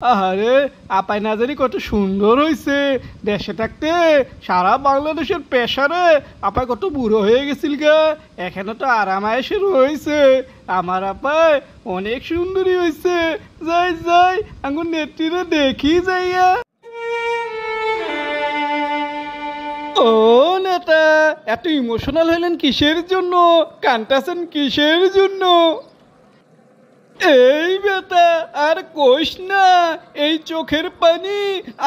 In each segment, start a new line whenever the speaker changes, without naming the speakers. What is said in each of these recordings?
আহারে, আপাই না জানি কত সুন্দর হয়েছে। দেশে থাকতে সারা বাংলাদেশের পেশারে আপাই কত বুড়ো হয়ে গেছিল গা। এখানে তো আরামায় এসে রয়েছে। আমার আপাই অনেক সুন্দরী হয়েছে। যাই যাই আঙ্গুর নেত্রীরে দেখি যাইয়া। ও নেতা, এত ইমোশনাল হলেন কিসের জন্য? কান্তাছেন কিসের জন্য? এই বেটা আর কইস না, এই চোখের পানি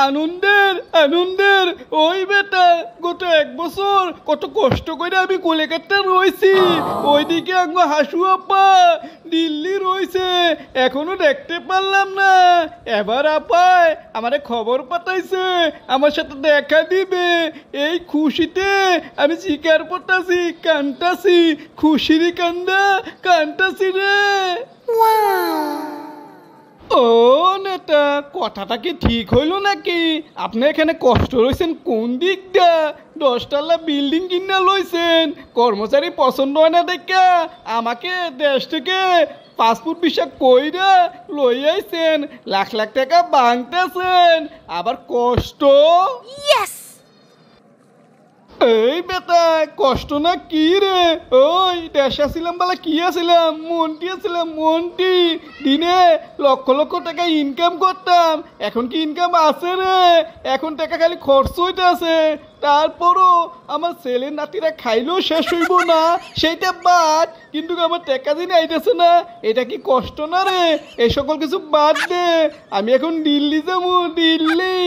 আনন্দের আনন্দের। ওই বেটা গত 1 বছর কত কষ্ট করে আমি কলকাতা রয়েছি, ওইদিকে আঙ্গ হাসু আপা দিল্লি রয়েছে, এখনো দেখতে পারলাম না। এবার আপায় আমারে খবর পাঠাইছে আমার সাথে দেখা দিবে। এই খুশিতে আমি শিকার পড়তাছি, কান্তাছি, খুশিরই কান্দা কান্তাছি রে। ও নেতা, কথাটা কি ঠিক হইল নাকি? আপনি এখানে কষ্ট রয়েছেন কোন দিকটা? 10 তলা বিল্ডিং কিনা লইছেন, কর্মচারী পছন্দ হয় না দেখা আমাকে দেশ থেকে পাসপোর্ট ভিসা কইরা লই আইছেন, লাখ লাখ টাকা বাংতেছেন, আবার কষ্ট। এই বেটা কষ্ট না কি রে? ওই দেশে আসিলাম বলা কি আসিলাম, মন্টি আসিলাম, মন্টি। দিনে লক্ষ লক্ষ টাকা ইনকাম করতাম, এখন কি ইনকাম আছে রে? এখন টাকা খালি খরচ হইতে আছে। তারপরও আমার ছেলে নাতিরা খাইলেও শেষ হইব না, সেইটা বাদ। কিন্তু আমার টাকা দিনে আইতেছে না, এটা কি কষ্ট না রে? এই সকল কিছু বাদ দে, আমি এখন দিল্লি যাবো, দিল্লি।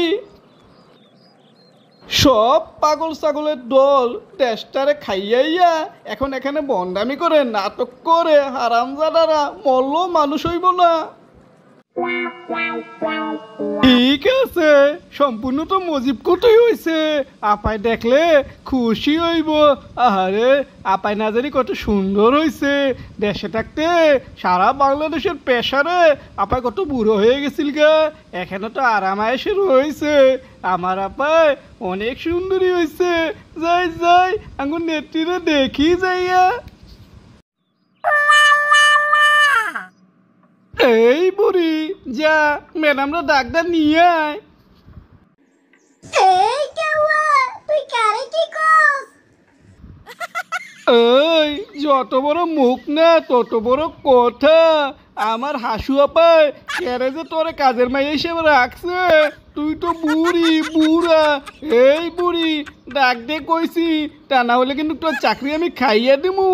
সব পাগল ছাগলের দল টেস্টারে খাইয়াইয়া এখন এখানে বন্ডামি করে, নাটক করে, হারামজাদারা মরলো মানুষ হইব না। ঠিক আছে, সম্পূর্ণ তো মজিব কতই হয়েছে। আপাই দেখলে খুশি হইব। আহারে, আপাই না জানি কত সুন্দর হয়েছে। দেশে থাকতে সারা বাংলাদেশের পেশারে আপাই কত বুড়ো হয়ে গেছিল গা। এখানে তো আরামায় এসে রয়েছে। আমার আপাই অনেক সুন্দরী হয়েছে। যাই যাই আঙ্গুর নেত্রীরে দেখি যাইয়া। এই বুড়ি যা ম্যাডামরা ডাক্তার নিয়ে আয়। এই যত বড় মুখ না তত বড় কথা। আমার হাসু আপায় কেরে যে তোরে কাজের মাই হিসেবে রাখছে, তুই তো বুড়ি বুড়া। এই বুড়ি ডাক দে কইছি, তা না হলে কিন্তু তোর চাকরি আমি খাইয়া দিমু।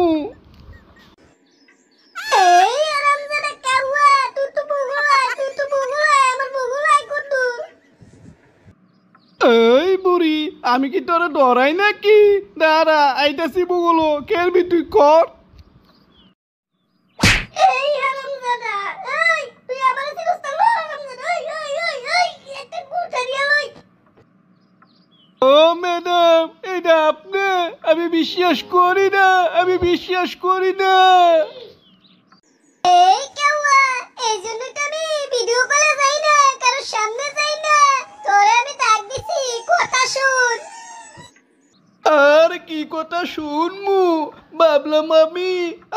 এই বুড়ি আমি কি তোরে ডরাই নাকি? দাঁড়া আইতাছি বগুলো, খেলবি তুই কর। ও ম্যাডাম, এটা আপনি? আমি বিশ্বাস করি না, আমি বিশ্বাস করি না। আর কি কথা শুনমু? ভাবলাম আমি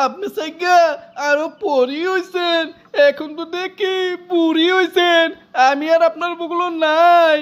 আপনি সাইগা আরো পরি হইছেন, এখন তো দেখি বুড়ি হইছেন। আমি আর আপনার বগুলো নাই।